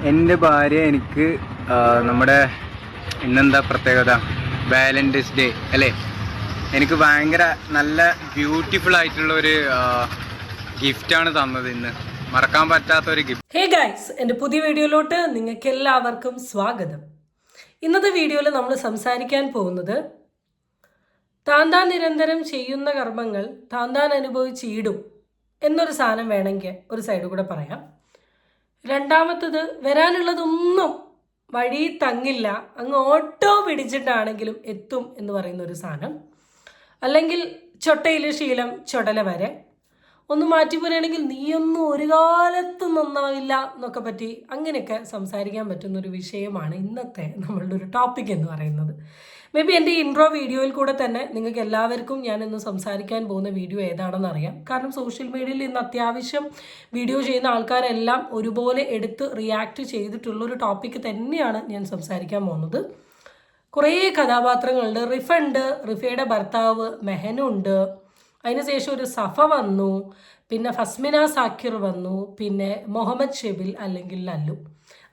എൻ്റെ ഭാര്യ എനിക്ക് നമ്മുടെ ഇന്നെന്താ പ്രത്യേകത, വാലന്റൈൻസ് ഡേ അല്ലേ, എനിക്ക് ഭയങ്കര നല്ല ബ്യൂട്ടിഫുൾ ആയിട്ടുള്ള ഒരു ഗിഫ്റ്റാണ് തന്നത്. ഇന്ന് മറക്കാൻ പറ്റാത്ത ഒരു ഗിഫ്റ്റ്. ഹേ ഗൈസ്, എൻ്റെ പുതിയ വീഡിയോയിലോട്ട് നിങ്ങൾക്ക് എല്ലാവർക്കും സ്വാഗതം. ഇന്നത്തെ വീഡിയോയിൽ നമ്മൾ സംസാരിക്കാൻ പോകുന്നത് താൻ നിരന്തരം ചെയ്യുന്ന കർമ്മങ്ങൾ താൻ അനുഭവിച്ചിടും എന്നൊരു സാധനം വേണമെങ്കിൽ ഒരു സൈഡ് കൂടെ പറയാം. രണ്ടാമത്തത്, വരാനുള്ളതൊന്നും വഴി തങ്ങില്ല, അങ്ങ് ഓട്ടോ പിടിച്ചിട്ടാണെങ്കിലും എത്തും എന്ന് പറയുന്ന ഒരു സാധനം. അല്ലെങ്കിൽ ചൊട്ടയിലെ ശീലം ചൊടല വരെ. ഒന്ന് മാറ്റി പറയുകയാണെങ്കിൽ നീയൊന്നും ഒരു കാലത്തും നന്നാവില്ല എന്നൊക്കെ പറ്റി അങ്ങനെയൊക്കെ സംസാരിക്കാൻ പറ്റുന്നൊരു വിഷയമാണ് ഇന്നത്തെ നമ്മളുടെ ഒരു ടോപ്പിക് എന്ന് പറയുന്നത്. മേ ബി എൻ്റെ ഇൻട്രോ വീഡിയോയിൽ കൂടെ തന്നെ നിങ്ങൾക്ക് എല്ലാവർക്കും ഞാനിന്ന് സംസാരിക്കാൻ പോകുന്ന വീഡിയോ ഏതാണെന്ന് അറിയാം. കാരണം സോഷ്യൽ മീഡിയയിൽ ഇന്ന് അത്യാവശ്യം വീഡിയോ ചെയ്യുന്ന ആൾക്കാരെല്ലാം ഒരുപോലെ എടുത്ത് റിയാക്ട് ചെയ്തിട്ടുള്ളൊരു ടോപ്പിക്ക് തന്നെയാണ് ഞാൻ സംസാരിക്കാൻ പോകുന്നത്. കുറേ കഥാപാത്രങ്ങളുണ്ട്. റിഫുണ്ട്, റിഫയുടെ ഭർത്താവ് മെഹനുണ്ട്, അതിനുശേഷം ഒരു സഫ വന്നു, പിന്നെ ഫസ്മിന സാക്കിർ വന്നു, പിന്നെ മുഹമ്മദ് ഷെബിൽ അല്ലെങ്കിൽ ലല്ലു.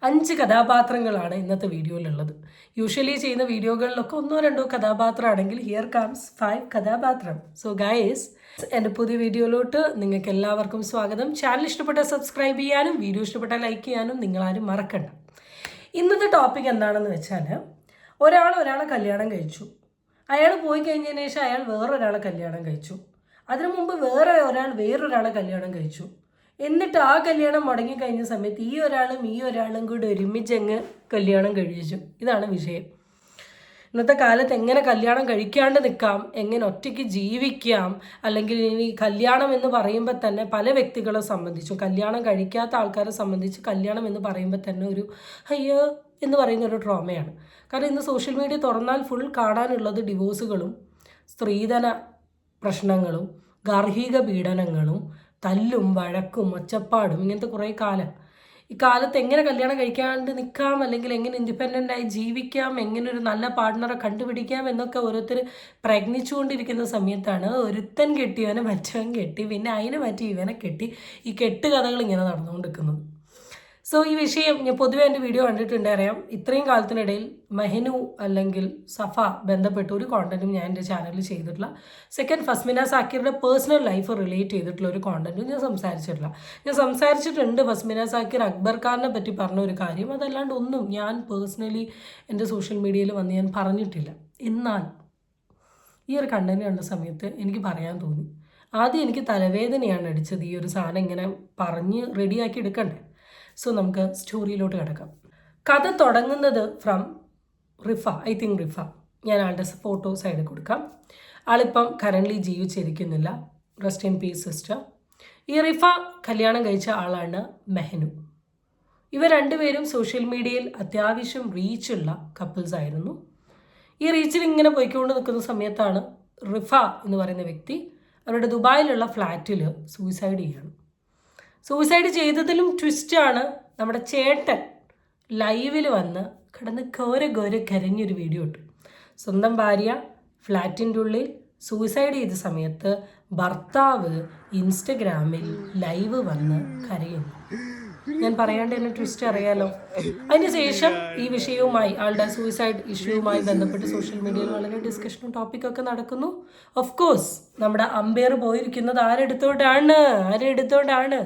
5 കഥാപാത്രങ്ങളാണ് ഇന്നത്തെ വീഡിയോയിലുള്ളത്. യൂഷ്വലി ചെയ്യുന്ന വീഡിയോകളിലൊക്കെ 1-2 കഥാപാത്രമാണെങ്കിൽ ഹിയർ കംസ് 5 കഥാപാത്രം. സോ ഗൈസ്, എൻ്റെ പുതിയ വീഡിയോയിലോട്ട് നിങ്ങൾക്ക് എല്ലാവർക്കും സ്വാഗതം. ചാനൽ ഇഷ്ടപ്പെട്ടാൽ സബ്സ്ക്രൈബ് ചെയ്യാനും വീഡിയോ ഇഷ്ടപ്പെട്ടാൽ ലൈക്ക് ചെയ്യാനും നിങ്ങളാരും മറക്കണ്ട. ഇന്നത്തെ ടോപ്പിക് എന്താണെന്ന് വെച്ചാൽ, ഒരാളെ കല്യാണം കഴിച്ചു, അയാൾ പോയി കഴിഞ്ഞതിന് ശേഷം അയാൾ വേറൊരാളെ കല്യാണം കഴിച്ചു, അതിനു മുമ്പ് വേറൊരാളെ കല്യാണം കഴിച്ചു, എന്നിട്ട് ആ കല്യാണം മുടങ്ങിക്കഴിഞ്ഞ സമയത്ത് ഈ ഒരാളും കൂടി ഒരുമിച്ചങ്ങ് കല്യാണം കഴിച്ചു. ഇതാണ് വിഷയം. ഇന്നത്തെ കാലത്ത് എങ്ങനെ കല്യാണം കഴിക്കാണ്ട് നിൽക്കാം, എങ്ങനെ ഒറ്റയ്ക്ക് ജീവിക്കാം, അല്ലെങ്കിൽ ഇനി കല്യാണം എന്ന് പറയുമ്പോൾ തന്നെ പല വ്യക്തികളെ സംബന്ധിച്ചു, കല്യാണം കഴിക്കാത്ത ആൾക്കാരെ സംബന്ധിച്ച് കല്യാണം എന്ന് പറയുമ്പോൾ തന്നെ ഒരു അയ്യോ എന്ന് പറയുന്ന ഒരു ട്രോമയാണ്. കാരണം ഇന്ന് സോഷ്യൽ മീഡിയ തുറന്നാൽ ഫുൾ കാണാനുള്ളത് ഡിവോഴ്സുകളും സ്ത്രീധന പ്രശ്നങ്ങളും ഗാർഹിക പീഡനങ്ങളും തല്ലും വഴക്കും ഒച്ചപ്പാടും, ഇങ്ങനത്തെ കുറേ കാലം. ഈ കാലത്ത് എങ്ങനെ കല്യാണം കഴിക്കാണ്ട് നിൽക്കാം, അല്ലെങ്കിൽ എങ്ങനെ ഇൻഡിപെൻഡൻ്റായി ജീവിക്കാം, എങ്ങനെ ഒരു നല്ല പാർട്ട്ണറെ കണ്ടുപിടിക്കാം എന്നൊക്കെ ഓരോരുത്തർ പ്രയത്നിച്ചുകൊണ്ടിരിക്കുന്ന സമയത്താണ് ഒരുത്തൻ കെട്ടിയവനെ മറ്റവൻ കെട്ടി, പിന്നെ അതിനെ പറ്റി ഇവനെ കെട്ടി, ഈ കെട്ടുകഥകൾ ഇങ്ങനെ നടന്നുകൊണ്ടിരിക്കുന്നത്. സോ ഈ വിഷയം ഞാൻ പൊതുവേ എൻ്റെ വീഡിയോ കണ്ടിട്ടുണ്ട്, അറിയാം. ഇത്രയും കാലത്തിനിടയിൽ മെഹനു അല്ലെങ്കിൽ സഫ ബന്ധപ്പെട്ട ഒരു കോണ്ടന്റും ഞാൻ എൻ്റെ ചാനലിൽ ചെയ്തിട്ടില്ല. സെക്കൻഡ്, ഫസ്മിന സാക്കിറിൻ്റെ പേഴ്സണൽ ലൈഫ് റിലേറ്റ് ചെയ്തിട്ടുള്ള ഒരു കോണ്ടന്റും ഞാൻ സംസാരിച്ചിട്ടില്ല. ഞാൻ സംസാരിച്ചിട്ടുണ്ട് ഫസ്മിന സാക്കിർ അക്ബർ ഖാനെ പറ്റി പറഞ്ഞ ഒരു കാര്യം, അതല്ലാണ്ട് ഒന്നും ഞാൻ പേഴ്സണലി എൻ്റെ സോഷ്യൽ മീഡിയയിൽ വന്ന് ഞാൻ പറഞ്ഞിട്ടില്ല. എന്നാൽ ഈ ഒരു കണ്ടന്റ് കണ്ട സമയത്ത് എനിക്ക് പറയാൻ തോന്നി. ആദ്യം എനിക്ക് തലവേദനയാണ് അടിച്ചത്, ഈ ഒരു സാധനം ഇങ്ങനെ പറഞ്ഞ് റെഡിയാക്കി എടുക്കണ്ടേ. സോ നമുക്ക് സ്റ്റോറിയിലോട്ട് കിടക്കാം. കഥ തുടങ്ങുന്നത് ഫ്രം റിഫ. റിഫ, ഞാൻ ആളുടെ ഫോട്ടോ സൈഡിൽ കൊടുക്കാം. ആളിപ്പം കറൻ്റ്ലി ജീവിച്ചിരിക്കുന്നില്ല, റെസ്റ്റ് ഇൻ പീസ് സിസ്റ്റർ. ഈ റിഫ കല്യാണം കഴിച്ച ആളാണ് മെഹനു. ഇവർ രണ്ടുപേരും സോഷ്യൽ മീഡിയയിൽ അത്യാവശ്യം റീച്ചുള്ള കപ്പിൾസ് ആയിരുന്നു. ഈ റീച്ചിൽ ഇങ്ങനെ പോയിക്കൊണ്ട് നിൽക്കുന്ന സമയത്താണ് റിഫ എന്ന് പറയുന്ന വ്യക്തി അവരുടെ ദുബായിലുള്ള ഫ്ലാറ്റിൽ സൂയിസൈഡ് ചെയ്യണം. സൂയിസൈഡ് ചെയ്തതിലും ട്വിസ്റ്റാണ്, നമ്മുടെ ചേട്ടൻ ലൈവിൽ വന്ന് കിടന്ന് ഘോര കരഞ്ഞൊരു വീഡിയോ ഇട്ടു. സ്വന്തം ഭാര്യ ഫ്ലാറ്റിൻ്റെ ഉള്ളിൽ സൂയിസൈഡ് ചെയ്ത സമയത്ത് ഭർത്താവ് ഇൻസ്റ്റഗ്രാമിൽ ലൈവ് വന്ന് കരയുന്നു. ഞാൻ പറയാണ്ട് തന്നെ ട്വിസ്റ്റ് അറിയാലോ. അതിനുശേഷം ഈ വിഷയവുമായി, ആളുടെ സൂയിസൈഡ് ഇഷ്യൂവുമായി ബന്ധപ്പെട്ട് സോഷ്യൽ മീഡിയയിൽ വളരെ ഡിസ്കഷനും ടോപ്പിക്കൊക്കെ നടക്കുന്നു. ഓഫ് കോഴ്സ് നമ്മുടെ അമ്പയർ പോയിരിക്കുന്നത് ആരെടുത്തോണ്ടാണ്?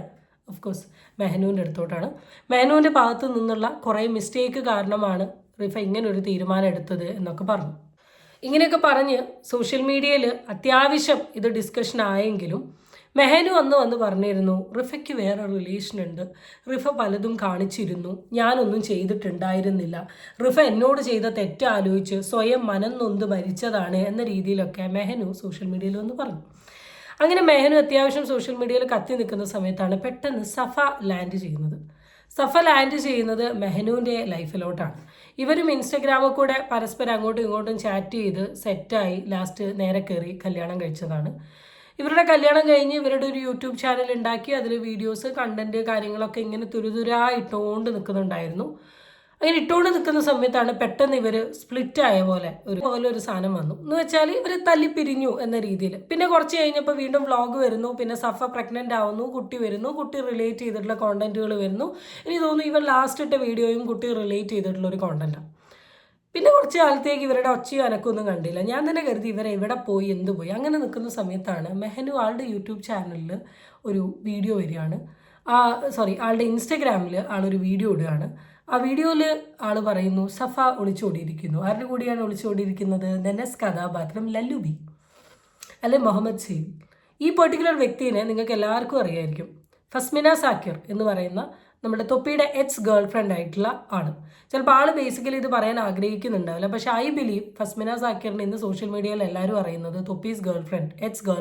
Of course മെഹനുവിൻ്റെ അടുത്തോട്ടാണ്. മെഹനുവിൻ്റെ ഭാഗത്തു നിന്നുള്ള കുറേ മിസ്റ്റേക്ക് കാരണമാണ് റിഫ ഇങ്ങനെ ഒരു തീരുമാനം എടുത്തത് എന്നൊക്കെ പറഞ്ഞു. ഇങ്ങനെയൊക്കെ പറഞ്ഞ് സോഷ്യൽ മീഡിയയിൽ അത്യാവശ്യം ഇത് ഡിസ്കഷൻ ആയെങ്കിലും മെഹനു വന്ന് പറഞ്ഞിരുന്നു റിഫയ്ക്ക് വേറെ റിലേഷൻ ഉണ്ട്, റിഫ പലതും കാണിച്ചിരുന്നു, ഞാനൊന്നും ചെയ്തിട്ടുണ്ടായിരുന്നില്ല, റിഫ എന്നോട് ചെയ്ത തെറ്റ് ആലോചിച്ച് സ്വയം മനം നൊന്ത് മരിച്ചതാണ് എന്ന രീതിയിലൊക്കെ മെഹനു സോഷ്യൽ മീഡിയയിൽ വന്ന് പറഞ്ഞു. അങ്ങനെ മെഹനു അത്യാവശ്യം സോഷ്യൽ മീഡിയയിൽ കത്തി നിൽക്കുന്ന സമയത്താണ് പെട്ടെന്ന് സഫ ലാൻഡ് ചെയ്യുന്നത് മെഹനുവിൻ്റെ ലൈഫിലോട്ടാണ്. ഇവരും ഇൻസ്റ്റഗ്രാമിൽ കൂടെ പരസ്പരം അങ്ങോട്ടും ഇങ്ങോട്ടും ചാറ്റ് ചെയ്ത് സെറ്റായി ലാസ്റ്റ് നേരെ കയറി കല്യാണം കഴിച്ചതാണ്. ഇവരുടെ കല്യാണം കഴിഞ്ഞ് ഇവരുടെ ഒരു യൂട്യൂബ് ചാനൽ ഉണ്ടാക്കി അതിൽ വീഡിയോസ് കണ്ടന്റ് കാര്യങ്ങളൊക്കെ ഇങ്ങനെ തുരുതുരാ ഇട്ടുകൊണ്ട് നിൽക്കുന്നുണ്ടായിരുന്നു. അങ്ങനെ ഇട്ടുകൊണ്ട് നിൽക്കുന്ന സമയത്താണ് പെട്ടെന്ന് ഇവർ സ്പ്ലിറ്റ് ആയ പോലെ ഒരു സാധനം വന്നു എന്ന് വെച്ചാൽ ഇവർ തല്ലി പിരിഞ്ഞു എന്ന രീതിയിൽ. പിന്നെ കുറച്ച് കഴിഞ്ഞപ്പോൾ വീണ്ടും വ്ളോഗ് വരുന്നു, പിന്നെ സഫ പ്രഗ്നൻ്റ് ആവുന്നു, കുട്ടി വരുന്നു, കുട്ടി റിലേറ്റ് ചെയ്തിട്ടുള്ള കോണ്ടന്റുകൾ വരുന്നു. എനിക്ക് തോന്നുന്നു ഇവർ ലാസ്റ്റ് ഇട്ട വീഡിയോയും കുട്ടി റിലേറ്റ് ചെയ്തിട്ടുള്ള ഒരു കോണ്ടന്റാണ്. പിന്നെ കുറച്ച് കാലത്തേക്ക് ഇവരുടെ ഒച്ചയും അനക്കൊന്നും കണ്ടില്ല. ഞാൻ തന്നെ കരുതി ഇവരെ എവിടെ പോയി എന്ത് പോയി. അങ്ങനെ നിൽക്കുന്ന സമയത്താണ് മെഹനു ആളുടെ യൂട്യൂബ് ചാനലിൽ ഒരു വീഡിയോ വരികയാണ്. ആളുടെ ഇൻസ്റ്റഗ്രാമിൽ ആളൊരു വീഡിയോ ഇടുകയാണ്. ആ വീഡിയോയിൽ ആൾ പറയുന്നു സഫ ഒളിച്ചോടിയിരിക്കുന്നു. ആരുടെ കൂടിയാണ് ഒളിച്ചോടിയിരിക്കുന്നത്? നെനസ് കഥാപാത്രം ലല്ലുബി അല്ലെ മുഹമ്മദ് സെയ്ദ്. ഈ പെർട്ടിക്കുലർ വ്യക്തിനെ നിങ്ങൾക്ക് എല്ലാവർക്കും അറിയായിരിക്കും. ഫസ്മിന സാക്കിർ എന്ന് പറയുന്ന നമ്മുടെ തൊപ്പിയുടെ ഗേൾ ഫ്രണ്ട് ആയിട്ടുള്ള ആൾ. ചിലപ്പോൾ ആൾ ബേസിക്കലി ഇത് പറയാൻ ആഗ്രഹിക്കുന്നുണ്ടാവില്ല, പക്ഷെ ഐ ബിലീവ് ഫസ്മിന സാക്കിറിനെ ഇന്ന് സോഷ്യൽ മീഡിയയിൽ എല്ലാവരും അറിയുന്നത് തൊപ്പീസ് ഗേൾ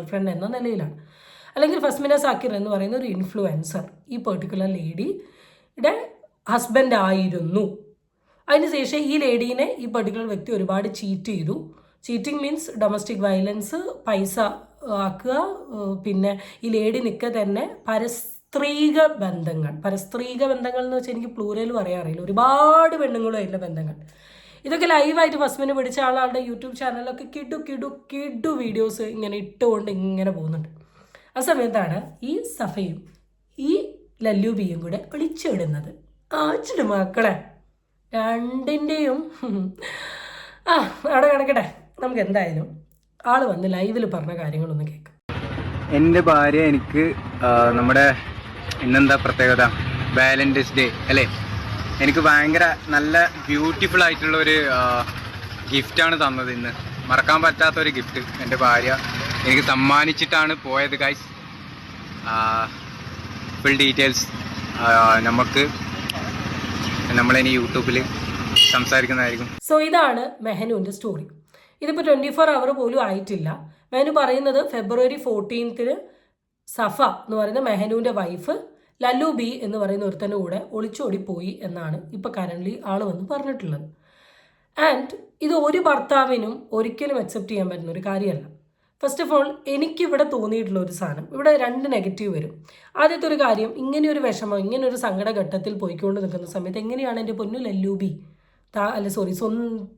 ഫ്രണ്ട് എന്ന നിലയിലാണ്. അല്ലെങ്കിൽ ഫസ്മിന സാക്കിർ എന്ന് പറയുന്ന ഒരു ഇൻഫ്ലുവൻസർ ഈ പെർട്ടിക്കുലർ ലേഡിയുടെ ഹസ്ബൻഡ് ആയിരുന്നു. അതിനുശേഷം ഈ ലേഡീനെ ഈ പെർട്ടിക്കുലർ വ്യക്തി ഒരുപാട് ചീറ്റ് ചെയ്തു. ചീറ്റിംഗ് മീൻസ് ഡൊമസ്റ്റിക് വയലൻസ്, പൈസ ആക്കുക, പിന്നെ ഈ ലേഡി നിൽക്കുക തന്നെ പരസ്ത്രീക ബന്ധങ്ങൾ എന്ന് വെച്ചാൽ എനിക്ക് പ്ലൂരൽ പറയാൻ അറിയില്ല, ഒരുപാട് പെണ്ണുങ്ങളുമായിട്ടുള്ള ബന്ധങ്ങൾ. ഇതൊക്കെ ലൈവായിട്ട് ഫസ്മിനെ പിടിച്ച ആളുടെ യൂട്യൂബ് ചാനലിലൊക്കെ കിഡു വീഡിയോസ് ഇങ്ങനെ ഇട്ടുകൊണ്ട് ഇങ്ങനെ പോകുന്നുണ്ട്. ആ സമയത്താണ് ഈ സഫയും ഈ ലല്ലൂബിയും കൂടെ ഒളിച്ചിടുന്നത്. ആച്ചിട്ട് മക്കളെ രണ്ടിൻ്റെയും അവിടെ കിടക്കട്ടെ. നമുക്ക് എന്തായാലും ആള് വന്ന് ലൈവിൽ പറഞ്ഞ കാര്യങ്ങളൊന്ന് കേൾക്കാം. എൻ്റെ ഭാര്യ എനിക്ക് നമ്മുടെ ഇന്നെന്താ പ്രത്യേകത, വാലന്റൈൻസ് ഡേ അല്ലേ, എനിക്ക് ഭയങ്കര നല്ല ബ്യൂട്ടിഫുൾ ആയിട്ടുള്ള ഒരു ഗിഫ്റ്റാണ് തന്നത്. ഇന്ന് മറക്കാൻ പറ്റാത്തൊരു ഗിഫ്റ്റ് എൻ്റെ ഭാര്യ എനിക്ക് സമ്മാനിച്ചിട്ടാണ് പോയത് ഗൈസ്. ഫുൾ ഡീറ്റെയിൽസ് നമ്മളിനി യൂട്യൂബിൽ സംസാരിക്കുന്നതായിരിക്കും. സോ ഇതാണ് മെഹനുവിൻ്റെ സ്റ്റോറി. ഇതിപ്പോൾ 24 hour പോലും ആയിട്ടില്ല. മെഹനു പറയുന്നത് ഫെബ്രുവരി 14 സഫ എന്ന് പറയുന്ന മെഹനുവിൻ്റെ വൈഫ് ലല്ലു ബി എന്ന് പറയുന്ന ഒരുത്തൻ്റെ കൂടെ ഒളിച്ചോടിപ്പോയി എന്നാണ് ഇപ്പോൾ കറൻ്റ്ലി ആൾ വന്ന് പറഞ്ഞിട്ടുള്ളത്. ആൻഡ് ഇത് ഒരു ഭർത്താവിനും ഒരിക്കലും അക്സെപ്റ്റ് ചെയ്യാൻ പറ്റുന്ന ഒരു കാര്യമല്ല. ഫസ്റ്റ് ഓഫ് ഓൾ എനിക്കിവിടെ തോന്നിയിട്ടുള്ള ഒരു സാധനം, ഇവിടെ 2 നെഗറ്റീവ് വരും. ആദ്യത്തെ ഒരു കാര്യം, ഇങ്ങനെയൊരു വിഷമം, ഇങ്ങനെയൊരു സങ്കടഘട്ടത്തിൽ പോയിക്കൊണ്ട് നിൽക്കുന്ന സമയത്ത് എങ്ങനെയാണ് എൻ്റെ പൊന്നു ലല്ലൂബി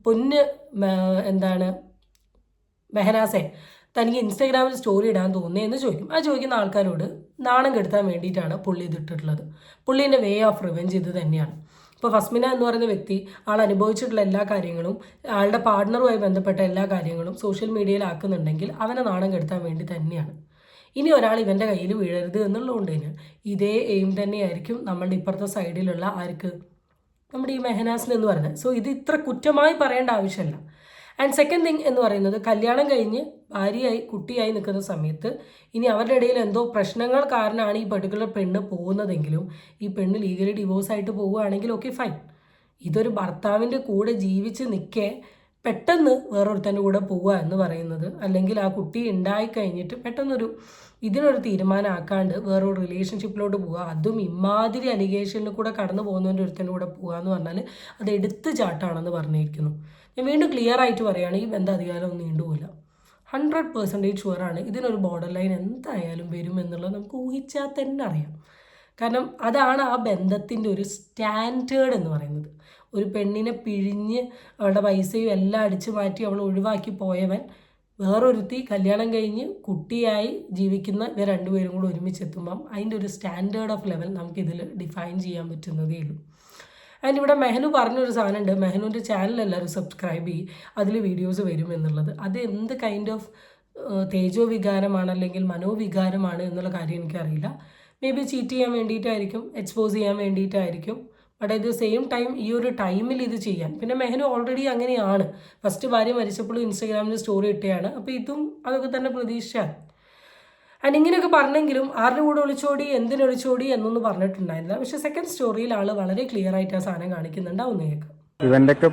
പൊന്ന് മെഹനാസെ തനിക്ക് ഇൻസ്റ്റാഗ്രാമിൽ സ്റ്റോറി ഇടാൻ തോന്നുന്നേ എന്ന് ചോദിക്കും. ആ ചോദിക്കുന്ന ആൾക്കാരോട് നാണം കെടുത്താൻ വേണ്ടിയിട്ടാണ് പുള്ളി ഇതിട്ടിട്ടുള്ളത്. പുള്ളീൻ്റെ വേ ഓഫ് റിവെഞ്ച് ഇത് തന്നെയാണ്. ഇപ്പോൾ ഫസ്മിന എന്ന് പറയുന്ന വ്യക്തി ആൾ അനുഭവിച്ചിട്ടുള്ള എല്ലാ കാര്യങ്ങളും, ആളുടെ പാർട്ട്ണറുമായി ബന്ധപ്പെട്ട എല്ലാ കാര്യങ്ങളും സോഷ്യൽ മീഡിയയിൽ ആക്കുന്നുണ്ടെങ്കിൽ അവനെ നാണം കെടുത്താൻ വേണ്ടി തന്നെയാണ്. ഇനി ഒരാൾ ഇവൻ്റെ കയ്യിൽ വീഴരുത് എന്നുള്ളതുകൊണ്ട് തന്നെ ഇതേ എയിം തന്നെയായിരിക്കും നമ്മളുടെ ഇപ്പുറത്തെ സൈഡിലുള്ള ആർക്ക്, നമ്മുടെ ഈ മെഹനാസിന് എന്ന് പറയുന്നത്. സോ ഇത് ഇത്ര കുറ്റമായി പറയേണ്ട ആവശ്യമില്ല. ആൻഡ് സെക്കൻഡ് തിങ് എന്ന് പറയുന്നത്, കല്യാണം കഴിഞ്ഞ് ഭാര്യയായി കുട്ടിയായി നിൽക്കുന്ന സമയത്ത് ഇനി അവരുടെ ഇടയിൽ എന്തോ പ്രശ്നങ്ങൾ കാരണമാണ് ഈ പെർട്ടിക്കുലർ പെണ്ണ് പോകുന്നതെങ്കിലും ഈ പെണ്ണ് ലീഗലി ഡിവോഴ്സായിട്ട് പോവുകയാണെങ്കിൽ ഓക്കെ ഫൈൻ. ഇതൊരു ഭർത്താവിൻ്റെ കൂടെ ജീവിച്ച് നിൽക്കെ പെട്ടെന്ന് വേറൊരുത്തൻ്റെ കൂടെ പോവുക എന്ന് പറയുന്നത്, അല്ലെങ്കിൽ ആ കുട്ടി ഉണ്ടായിക്കഴിഞ്ഞിട്ട് പെട്ടെന്നൊരു ഇതിനൊരു തീരുമാനം ആക്കാണ്ട് വേറൊരു റിലേഷൻഷിപ്പിലോട്ട് പോവുക, അതും ഇമാതിരി അലിഗേഷനിൽ കൂടെ കടന്നു പോകുന്നതിൻ്റെ ഒരുത്തൻ്റെ കൂടെ പോകുക എന്ന് പറഞ്ഞാൽ അത് എടുത്ത് ചാട്ടാണെന്ന് പറഞ്ഞിരിക്കുന്നു. ഞാൻ വീണ്ടും ക്ലിയർ ആയിട്ട് പറയുകയാണ്, ഈ ബന്ധം അധികാരം ഒന്നും നീണ്ടുപോയില്ല. 100% ഷുവറാണ് ഇതിനൊരു ബോർഡർ ലൈൻ എന്തായാലും വരുമെന്നുള്ളത് നമുക്ക് ഊഹിച്ചാൽ തന്നെ അറിയാം. കാരണം അതാണ് ആ ബന്ധത്തിൻ്റെ ഒരു സ്റ്റാൻഡേർഡ് എന്ന് പറയുന്നത്. ഒരു പെണ്ണിനെ പിഴിഞ്ഞ് അവളുടെ പൈസയും എല്ലാം അടിച്ചു മാറ്റി അവൾ ഒഴിവാക്കി പോയവൻ വേറൊരുത്തി കല്യാണം കഴിഞ്ഞ് കുട്ടിയായി ജീവിക്കുന്ന ഇവർ രണ്ടുപേരും കൂടെ ഒരുമിച്ചെത്തുമ്പം അതിൻ്റെ ഒരു സ്റ്റാൻഡേർഡ് ഓഫ് ലെവൽ നമുക്കിതിൽ ഡിഫൈൻ ചെയ്യാൻ പറ്റുന്നതേ ഉള്ളൂ. ആൻഡ് ഇവിടെ മെഹനു പറഞ്ഞൊരു സാധനമുണ്ട്, മെഹനുവിൻ്റെ ചാനൽ എല്ലാവരും സബ്സ്ക്രൈബ് ചെയ്യും, അതിൽ വീഡിയോസ് വരും എന്നുള്ളത്. അത് എന്ത് കൈൻഡ് ഓഫ് തേജോ വികാരമാണ് അല്ലെങ്കിൽ മനോവികാരമാണ് എന്നുള്ള കാര്യം എനിക്കറിയില്ല. മേ ബി ചീറ്റ് ചെയ്യാൻ വേണ്ടിയിട്ടായിരിക്കും, എക്സ്പോസ് ചെയ്യാൻ വേണ്ടിയിട്ടായിരിക്കും. But at the same time ഈ ഒരു ടൈമിൽ ഇത് ചെയ്യാൻ, പിന്നെ മെഹനു ഓൾറെഡി അങ്ങനെയാണ്, ഫസ്റ്റ് ഭാര്യ മരിച്ചപ്പോഴും ഇൻസ്റ്റാഗ്രാമിൽ സ്റ്റോറി ഇട്ടയാണ്. അപ്പോൾ ഇതും അതൊക്കെ തന്നെ പ്രതീക്ഷിച്ചാൽ. ആൻഡ് ഇങ്ങനെയൊക്കെ പറഞ്ഞെങ്കിലും ആരുടെ കൂടെ ഒളിച്ചോടി എന്തിനൊളിച്ചോടി എന്നൊന്നും പറഞ്ഞിട്ടുണ്ടായിരുന്നില്ല. പക്ഷേ സെക്കൻഡ് സ്റ്റോറിയിൽ ആൾ വളരെ ക്ലിയർ ആയിട്ട് ആ സാധനം കാണിക്കുന്നുണ്ടാവും. കേൾക്കാം. ഇവൻ്റെയൊക്കെ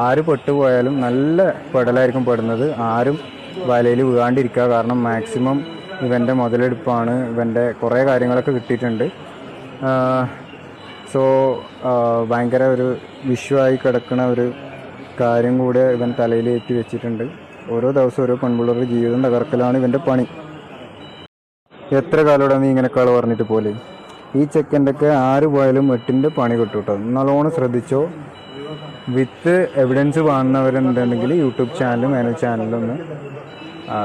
ആര് പെട്ടുപോയാലും നല്ല പെടലായിരിക്കും പെടുന്നത്. ആരും വലയിൽ വീഴാണ്ടിരിക്കുക. കാരണം മാക്സിമം ഇവൻ്റെ മുതലെടുപ്പാണ്, ഇവൻ്റെ കുറേ കാര്യങ്ങളൊക്കെ കിട്ടിയിട്ടുണ്ട്. സോ ഭയങ്കര ഒരു വിഷയമായി കിടക്കുന്ന ഒരു കാര്യം കൂടെ ഇവൻ തലയിൽ ഏറ്റി വെച്ചിട്ടുണ്ട്. ഓരോ ദിവസം ഓരോ പെൺപിള്ളേരുടെ ജീവിതം തകർക്കലാണ് ഇവൻ്റെ പണി. എത്ര കാലോടെ നീ ഇങ്ങനെ കള പറഞ്ഞിട്ട് പോലെ ഈ ചെക്കൻ്റെ ഒക്കെ ആര് പോയാലും 8ൻ്റെ പണി കിട്ടും കേട്ടോ. നല്ലോണം ശ്രദ്ധിച്ചോ. വിത്ത് എവിഡൻസ് കാണുന്നവരുണ്ടെങ്കിൽ യൂട്യൂബ് ചാനലും അതിന് ചാനലൊന്ന്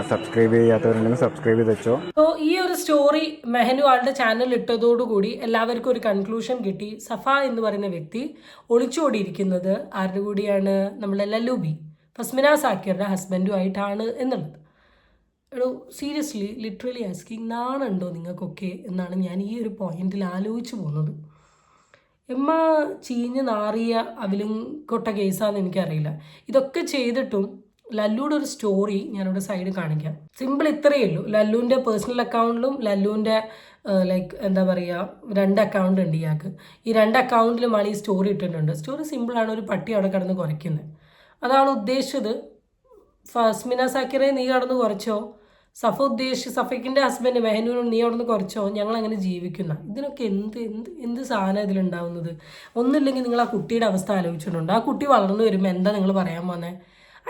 സബ്സ്ക്രൈബ് ചെയ്യാത്തവരുണ്ടെങ്കിൽ സബ്സ്ക്രൈബ് ചെയ്ത് വെച്ചോ. അപ്പോൾ ഈ ഒരു സ്റ്റോറി മെഹനു ആളുടെ ചാനൽ ഇട്ടതോടുകൂടി എല്ലാവർക്കും ഒരു കൺക്ലൂഷൻ കിട്ടി. സഫ എന്ന് പറയുന്ന വ്യക്തി ഒളിച്ചോടിയിരിക്കുന്നത് ആരുടെ കൂടിയാണ്? നമ്മളെ ലല്ലൂബി ഫസ്മിന സാക്കിറുടെ ഹസ്ബൻഡുമായിട്ടാണ് എന്നുള്ളത്. എടോ സീരിയസ്ലി ലിറ്ററലി ആസ്കിങ്, നാണുണ്ടോ നിങ്ങൾക്കൊക്കെ എന്നാണ് ഞാൻ ഈ ഒരു പോയിന്റിൽ ആലോചിച്ച് പോകുന്നത്. എമ്മ ചീഞ്ഞ് നാറിയ അവലും കൊട്ട കേസാന്ന് എനിക്കറിയില്ല. ഇതൊക്കെ ചെയ്തിട്ടും ലല്ലുയുടെ ഒരു സ്റ്റോറി ഞാനിവിടെ സൈഡ് കാണിക്കാം. സിമ്പിൾ ഇത്രയേ ഉള്ളൂ. ലല്ലുവിൻ്റെ പേഴ്സണൽ അക്കൗണ്ടിലും ലല്ലുവിൻ്റെ ലൈക്ക് എന്താ പറയുക 2 അക്കൗണ്ട് ഉണ്ട് ഇയാൾക്ക്. ഈ 2 അക്കൗണ്ടിലും ആൾ ഈ സ്റ്റോറി ഇട്ടിട്ടുണ്ട്. സ്റ്റോറി സിമ്പിളാണ്. ഒരു പട്ടി അവിടെ കിടന്ന് കുറയ്ക്കുന്നത്, അതാണ് ഉദ്ദേശിച്ചത്. ഫസ്മിന സാക്കിറെ നീ കടന്ന് കുറച്ചോ, സഫയ്ക്കിൻ്റെ ഹസ്ബൻഡ് മെഹനൂനും നീ അവിടെ നിന്ന് കുറച്ചോ, ഞങ്ങൾ അങ്ങനെ ജീവിക്കുന്ന. ഇതിനൊക്കെ എന്ത് സാധനം ഇതിലുണ്ടാവുന്നത്? ഒന്നുമില്ലെങ്കിൽ നിങ്ങൾ ആ കുട്ടിയുടെ അവസ്ഥ ആലോചിച്ചിട്ടുണ്ട്. ആ കുട്ടി വളർന്നു വരുമ്പോൾ എന്താ നിങ്ങൾ പറയാൻ പോകുന്നത്?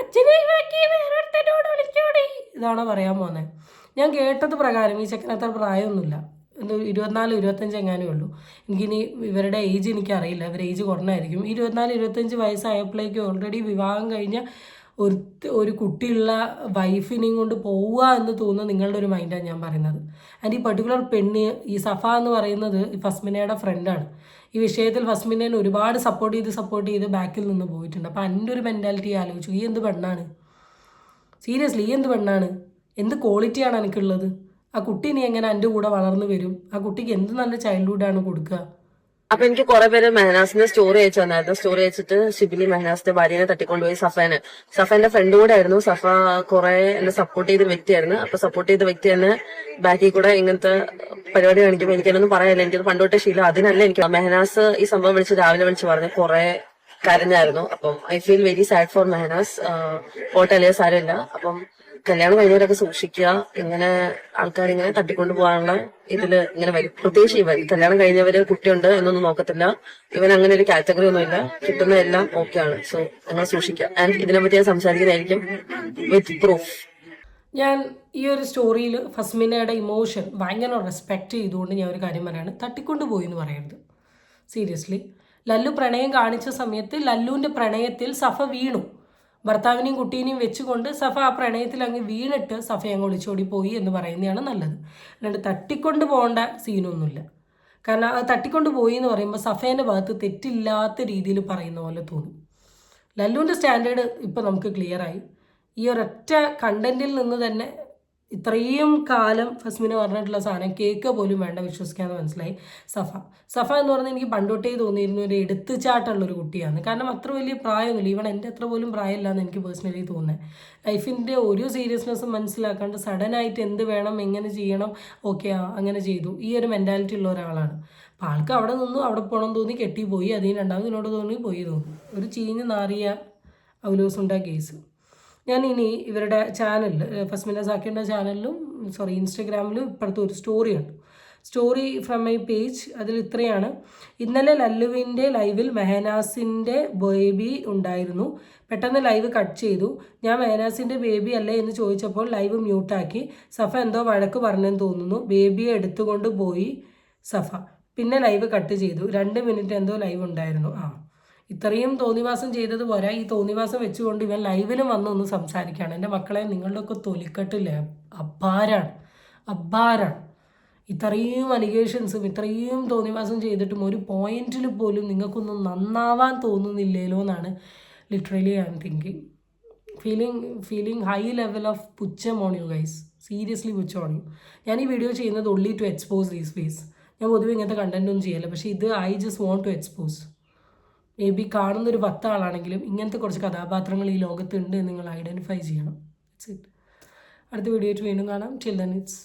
അച്ഛനെ വേറൊരുത്തരോട് വിളിച്ചോടി ഇതാണോ പറയാൻ പോകുന്നത്? ഞാൻ കേട്ടത് പ്രകാരം ഈ ചെക്കന് അത്ര പ്രായമൊന്നുമില്ല, 24-25 എങ്ങാനേ ഉള്ളൂ. എനിക്കിനി ഇവരുടെ ഏജ് എനിക്കറിയില്ല, ഇവരുടെ ഏജ് കുറഞ്ഞായിരിക്കും. 24-25 വയസ്സായപ്പോഴേക്കും ഓൾറെഡി വിവാഹം കഴിഞ്ഞ ഒരു കുട്ടിയുള്ള വൈഫിനെയും കൊണ്ട് പോവുക എന്ന് തോന്നുന്ന നിങ്ങളുടെ ഒരു മൈൻഡാണ് ഞാൻ പറയുന്നത്. ആൻഡ് ഈ പർട്ടിക്കുലർ പെണ്ണ്, ഈ സഫ എന്ന് പറയുന്നത് ഫസ്മിനയുടെ ഫ്രണ്ടാണ്. ഈ വിഷയത്തിൽ ഫസ്മിനെ ഒരുപാട് സപ്പോർട്ട് ചെയ്ത് ബാക്കിൽ നിന്ന് പോയിട്ടുണ്ട്. അപ്പോൾ എൻ്റെ ഒരു മെൻറ്റാലിറ്റി ആലോചിച്ചു, ഈ എന്ത് പെണ്ണാണ്? സീരിയസ്ലി ഈ എന്ത് പെണ്ണാണ്? എന്ത് ക്വാളിറ്റിയാണ് എനിക്കുള്ളത്? ആ കുട്ടി ഇനി എങ്ങനെ എൻ്റെ കൂടെ വളർന്നു വരും? ആ കുട്ടിക്ക് എന്ത് നല്ല ചൈൽഡ്ഹുഡാണ് കൊടുക്കുക? അപ്പൊ എനിക്ക് കുറെ പേര് മെഹനാസിന്റെ സ്റ്റോറി അയച്ചു തന്നായിരുന്നു. സ്റ്റോറി അയച്ചിട്ട് ഷിബിലി മെഹനാസിന്റെ ഭാര്യനെ തട്ടിക്കൊണ്ടുപോയി സഫേന്റെ ഫ്രണ്ട് കൂടെ ആയിരുന്നു. സഫ കുറെ എന്നെ സപ്പോർട്ട് ചെയ്ത വ്യക്തിയായിരുന്നു. അപ്പൊ സപ്പോർട്ട് ചെയ്ത വ്യക്തി തന്നെ ബാക്കിൽ കൂടെ ഇങ്ങനത്തെ പരിപാടി കാണിക്കുമ്പോൾ എനിക്കതൊന്നും പറയാനില്ല. എനിക്കത് പണ്ടോട്ടെ ശീലം അതിനല്ല. എനിക്ക് മെഹനാസ് ഈ സംഭവം രാവിലെ വിളിച്ച് പറഞ്ഞ് കുറെ കരഞ്ഞായിരുന്നു. അപ്പം I feel very sad four Mehnaz. പോട്ടെ, അല്ലേ സാരമില്ല. അപ്പം കല്യാണം കഴിഞ്ഞവരൊക്കെ സൂക്ഷിക്കുക. ഇങ്ങനെ ആൾക്കാർ ഇങ്ങനെ തട്ടിക്കൊണ്ടു പോകാനുള്ള ഇതില് ഇങ്ങനെ വരും. പ്രത്യേകിച്ച് ഇവൻ കല്യാണം കഴിഞ്ഞവര് കുട്ടിയുണ്ട് എന്നൊന്നും നോക്കത്തില്ല. ഇവൻ അങ്ങനെ ഒരു കാറ്റഗറി ഒന്നുമില്ല. കിട്ടുന്ന എല്ലാം ഓക്കെയാണ്. സോ നിങ്ങൾ സൂക്ഷിക്കുക. ആൻഡ് ഇതിനെപ്പറ്റി ഞാൻ സംസാരിക്കുന്നതായിരിക്കും വിത്ത് പ്രൂഫ്. ഞാൻ ഈ ഒരു സ്റ്റോറിയിൽ ഫസ്മിനയുടെ ഇമോഷൻ ഭയങ്കര റെസ്പെക്റ്റ് ചെയ്തുകൊണ്ട് ഞാൻ ഒരു കാര്യം പറയാണ്, തട്ടിക്കൊണ്ട് പോയി എന്ന് പറയരുത്. സീരിയസ്ലി ലല്ലു പ്രണയം കാണിച്ച സമയത്ത് ലല്ലുവിൻ്റെ പ്രണയത്തിൽ സഫ വീണു. ഭർത്താവിനെയും കുട്ടീനെയും വെച്ചുകൊണ്ട് സഫ ആ പ്രണയത്തിൽ അങ്ങ് വീണിട്ട് സഫ അങ്ങ് ഒളിച്ചോടി പോയി എന്ന് പറയുന്നതാണ് നല്ലത്. അല്ലാണ്ട് തട്ടിക്കൊണ്ട് പോകേണ്ട സീനൊന്നുമില്ല. കാരണം അത് തട്ടിക്കൊണ്ട് പോയി എന്ന് പറയുമ്പോൾ സഫേൻ്റെ ഭാഗത്ത് തെറ്റില്ലാത്ത രീതിയിൽ പറയുന്ന പോലെ തോന്നും. ലല്ലുവിൻ്റെ സ്റ്റാൻഡേർഡ് ഇപ്പോൾ നമുക്ക് ക്ലിയറായി. ഈ ഒരൊറ്റ കണ്ടന്റിൽ നിന്ന് തന്നെ ഇത്രയും കാലം ഫസ്മിന പറഞ്ഞിട്ടുള്ള സാധനം കേക്ക് പോലും വേണ്ട വിശ്വസിക്കാമെന്ന് മനസ്സിലായി. സഫ എന്ന് പറഞ്ഞാൽ എനിക്ക് പണ്ടോട്ടേ തോന്നിയിരുന്നു ഒരു എടുത്തുചാട്ടുള്ളൊരു കുട്ടിയാണ്. കാരണം അത്ര വലിയ പ്രായമൊന്നുമില്ല. ഇവൻ എൻ്റെ അത്ര പോലും പ്രായമില്ല എന്ന് എനിക്ക് പേഴ്സണലി തോന്നുന്നത്. ലൈഫിൻ്റെ ഒരു സീരിയസ്നെസ്സും മനസ്സിലാക്കാണ്ട് സഡനായിട്ട് എന്ത് വേണം, എങ്ങനെ ചെയ്യണം, ഓക്കെ അങ്ങനെ ചെയ്തു, ഈ ഒരു മെൻറ്റാലിറ്റി ഉള്ള ഒരാളാണ്. അപ്പോൾ ആൾക്ക് അവിടെ നിന്നു, അവിടെ പോകണം തോന്നി, കെട്ടിപ്പോയി. അതിന് രണ്ടാമതിനോട് തോന്നി ഒരു ചീഞ്ഞ് നാറിയ അവലോസുണ്ട കേസ്. ഞാൻ ഇനി ഇവരുടെ ചാനലിൽ ഫസ്മിന സാക്കിറിൻ്റെ ചാനലിലും ഇൻസ്റ്റഗ്രാമിലും ഇപ്പോഴത്തെ ഒരു സ്റ്റോറിയുണ്ട്. Story from my page. അതിൽ ഇത്രയാണ്: ഇന്നലെ ലല്ലുവിൻ്റെ ലൈവിൽ മെഹനാസിൻ്റെ ബേബി ഉണ്ടായിരുന്നു. പെട്ടെന്ന് ലൈവ് കട്ട് ചെയ്തു. ഞാൻ മെഹനാസിൻ്റെ ബേബി അല്ലേ എന്ന് ചോദിച്ചപ്പോൾ ലൈവ് മ്യൂട്ടാക്കി. സഫ എന്തോ വഴക്ക് പറഞ്ഞെന്ന് തോന്നുന്നു. ബേബിയെ എടുത്തുകൊണ്ട് പോയി സഫ. പിന്നെ ലൈവ് കട്ട് ചെയ്തു. 2 മിനിറ്റ് എന്തോ ലൈവ് ഉണ്ടായിരുന്നു. ഇത്രയും തോന്നിവാസം ചെയ്തത് പോരാ, ഈ തോന്നിവാസം വെച്ചുകൊണ്ട് ഇവൻ ലൈവിലും വന്നൊന്ന് സംസാരിക്കുകയാണ്. എൻ്റെ മക്കളെ, നിങ്ങളുടെയൊക്കെ തൊലിക്കട്ടില്ലേ അബ്ബാരാണ്. ഇത്രയും അലിഗേഷൻസും ഇത്രയും തോന്നിവാസം ചെയ്തിട്ടും ഒരു പോയിന്റിൽ പോലും നിങ്ങൾക്കൊന്നും നന്നാവാൻ തോന്നുന്നില്ലല്ലോ എന്നാണ് literally I am thinking. Feeling high level of പുച്ഛം ഓൺ യു ഗൈസ്. സീരിയസ്ലി പുച്ഛം ഓൺ യു. ഞാൻ ഈ വീഡിയോ ചെയ്യുന്നത് only to expose these face. ഞാൻ പൊതുവെ ഇങ്ങനത്തെ കണ്ടന്റ് ഒന്നും ചെയ്യല്ല. പക്ഷേ ഇത് I just want to expose. Maybe കാണുന്നൊരു 10 ആളാണെങ്കിലും ഇങ്ങനത്തെ കുറച്ച് കഥാപാത്രങ്ങൾ ഈ ലോകത്തുണ്ട് എന്ന് നിങ്ങൾ ഐഡൻറ്റിഫൈ ചെയ്യണം. It's it. അടുത്ത വീഡിയോ ആയിട്ട് വീണ്ടും കാണാം. Till then it's